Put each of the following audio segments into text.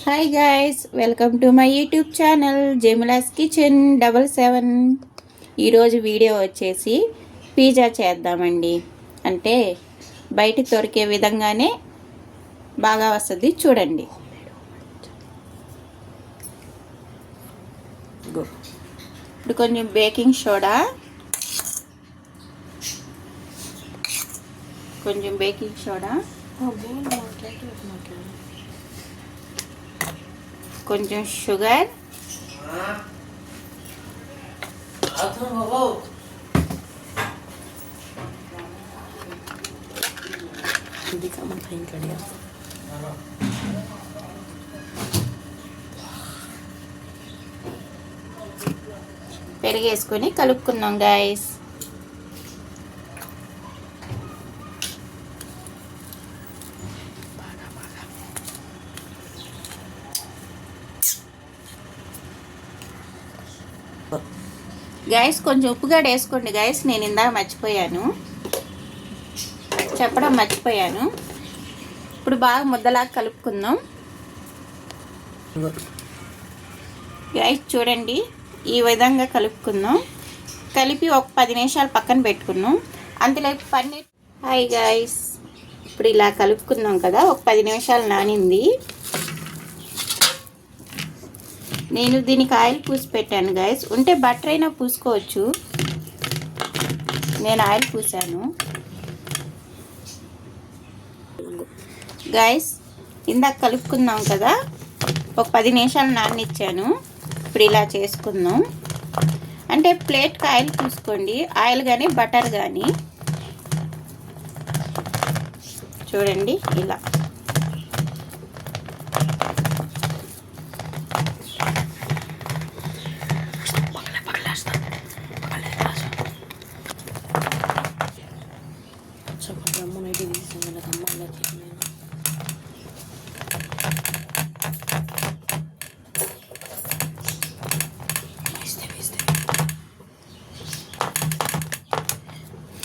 Hi guys, welcome to my YouTube channel జెమిలాస్ kitchen 77. ఈరోజు video వచ్చేసి పిజ్జా చేద్దామండి. అంటే బయట దొరికే విధంగానే బాగా వస్తుంది, చూడండి. ఇప్పుడు కొంచెం బేకింగ్ సోడా, కొంచెం షుగర్, పెరిగేసుకొని కలుపుకుందాం గైస్. గైస్ కొంచెం ఉప్పుగాడ వేసుకోండి గైస్, నేను ఇందాక చెప్పడం మర్చిపోయాను. ఇప్పుడు బాగా ముద్దలాగా కలుపుకుందాం గైస్. చూడండి, ఈ విధంగా కలుపుకుందాం. కలిపి ఒక 10 నిమిషాలు పక్కన పెట్టుకున్నాం. అంతలో పన్నీర్. హాయ్ గైస్, ఇప్పుడు ఇలా కలుపుకుందాం కదా. ఒక 10 నిమిషాలు నానింది. నేను దీనికి ఆయిల్ పూసి పెట్టాను గైస్. ఉంటే బటర్ అయినా పూసుకోవచ్చు, నేను ఆయిల్ పూసాను గైస్. ఇందాక కలుపుకుందాం కదా, ఒక 10 నిమిషాలు నాననిచ్చాను. ఇప్పుడు ఇలా చేసుకుందాం. అంటే ప్లేట్కి ఆయిల్ పూసుకోండి, ఆయిల్ కానీ బటర్ కానీ. చూడండి ఇలా.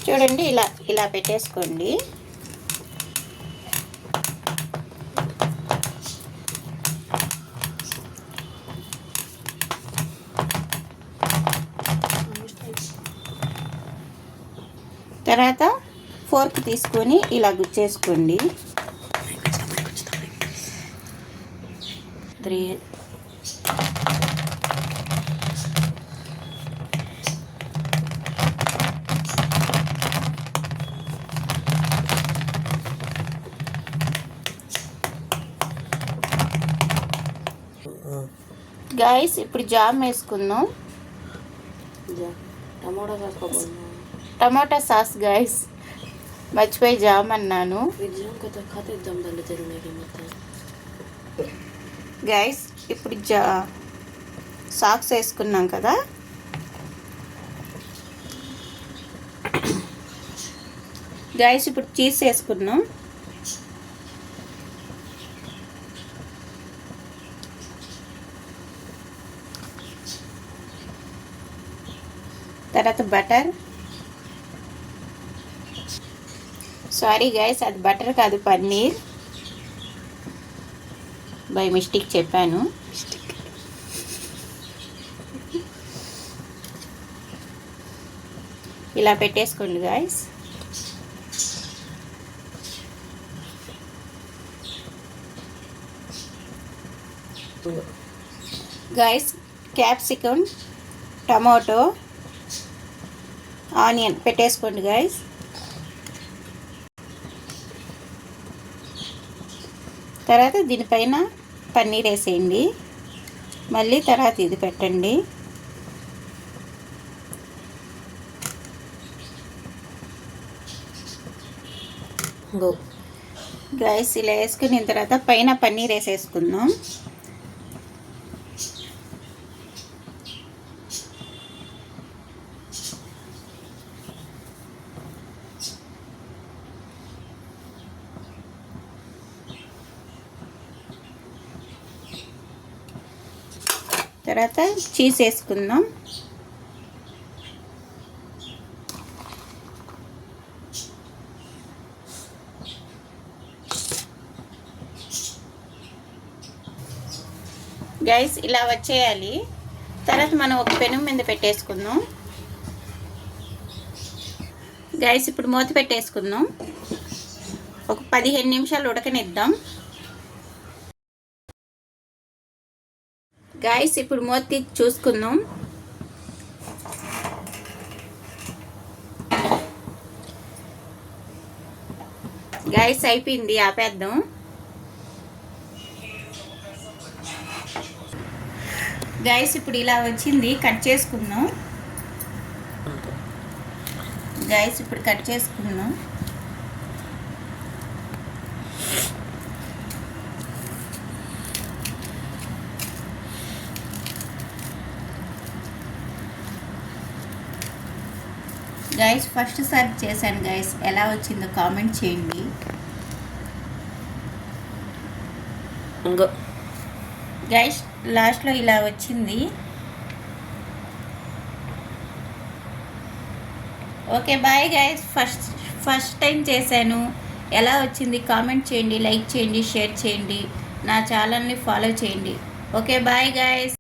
చూడండి ఇలా ఇలా పెట్టేసుకోండి. తర్వాత ఫోర్క్ తీసుకొని ఇలా గుచ్చేసుకోండి. 3 గైస్. ఇప్పుడు జామ్ వేసుకుందాం. టమాటా సాస్ గైస్, మర్చిపోయి జామ్ అన్నాను గైస్. ఇప్పుడు సాక్స్ వేసుకున్నాం కదా. గైస్ ఇప్పుడు చీజ్ వేసుకున్నాం. తర్వాత బటర్. సారీ గైస్, అది బటర్ కాదు, పన్నీర్. బై మిస్టేక్ చెప్పాను. ఇలా పెట్టేసుకోండి guys. Guys capsicum, tomato, onion పెట్టేసుకోండి గైస్. తర్వాత దీనిపైన పన్నీర్ వేసేయండి. మళ్ళీ తర్వాత ఇది పెట్టండి. గైస్ ఇలా వేసుకున్న తర్వాత పైన పన్నీర్ వేసేసుకుందాం. తర్వాత చీజ్ వేసుకుందాం. గైస్ ఇలా వచ్చేయాలి. తర్వాత మనం ఒక పెనం మీద పెట్టేసుకుందాం. గైస్ ఇప్పుడు మూత పెట్టేసుకుందాం. ఒక 15 నిమిషాలు ఉడకనిద్దాం. గైస్ ఇప్పుడు మూత తీసి చూసుకుందాం. గైస్ అయిపోయింది, ఆపేద్దాం. గైస్ ఇప్పుడు ఇలా వచ్చింది, కట్ చేసుకుందాం. గైస్ ఇప్పుడు కట్ చేసుకుందాం. గైస్ ఫస్ట్ సారి చేశాను గైస్, ఎలా వచ్చిందో కామెంట్ చేయండి. గైస్ లాస్ట్లో ఇలా వచ్చింది. Okay bye guys. First time చేశాను, ఎలా వచ్చింది కామెంట్ చేయండి, లైక్ చేయండి, షేర్ చేయండి, నా ఛానల్ని ఫాలో చేయండి. Okay bye guys.